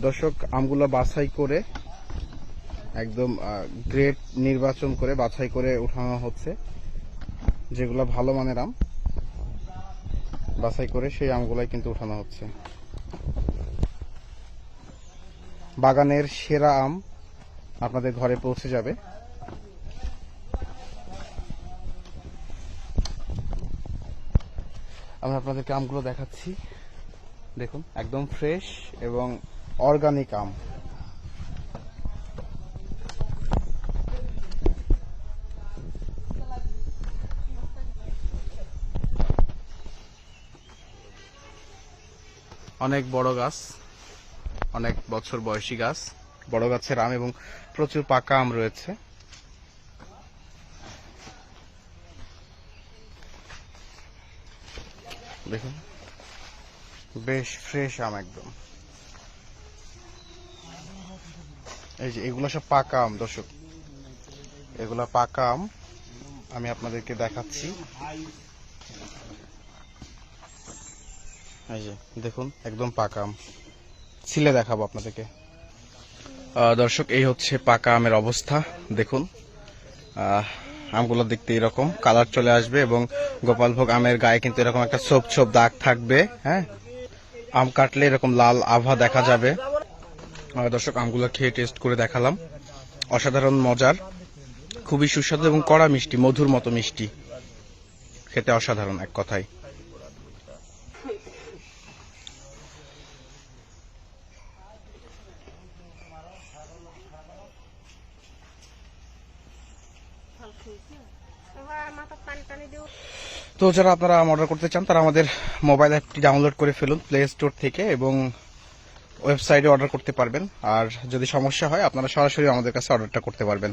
দর্শক, আমগুলো বাছাই করে একদম গ্রেড নির্বাচন করে বাছাই করে উঠানো হচ্ছে। যেগুলো ভালো মানের আম বাছাই করে সেই আমগুলাই কিন্তু উঠানো হচ্ছে। বাগানের সেরা আম আপনাদের ঘরে পৌঁছে যাবে। আমি আপনাদেরকে আমগুলো দেখাচ্ছি, দেখুন একদম ফ্রেশ এবং অর্গানিক আম। অনেক বড় গাছ, অনেক বছর বয়সী গাছ, বড় গাছের আম এবং প্রচুর পাকা আম রয়েছে। দেখুন বেশ ফ্রেশ আম একদম। এই যে এগুলো সব পাকা আম দর্শক, এগুলা পাকা আম আমি আপনাদেরকে দেখাচ্ছি। এই যে দেখুন একদম পাকা আম, ছিলে দেখাবো আপনাদেরকে। দর্শক, এই হচ্ছে পাকা আমের অবস্থা। দেখুন আমগুলো দেখতে এরকম কালার চলে আসবে এবং গোপালভোগ আমের গায়ে কিন্তু এরকম একটা ছোপ ছোপ দাগ থাকবে। হ্যাঁ, আম কাটলে এরকম লাল আভা দেখা যাবে। দর্শক, আমগুলো খেয়ে টেস্ট করে দেখালাম, অসাধারণ মজার, খুবই সুস্বাদু এবং কড়া মিষ্টি, মধুর মতো মিষ্টি, খেতে অসাধারণ এক কথায়। তো যারা আপনারা আম অর্ডার করতে চান তারা আমাদের মোবাইল অ্যাপটি ডাউনলোড করে ফেলুন প্লে স্টোর থেকে এবং ওয়েবসাইটে অর্ডার করতে পারবেন। আর যদি সমস্যা হয় আপনারা সরাসরি আমাদের কাছে অর্ডারটা করতে পারবেন।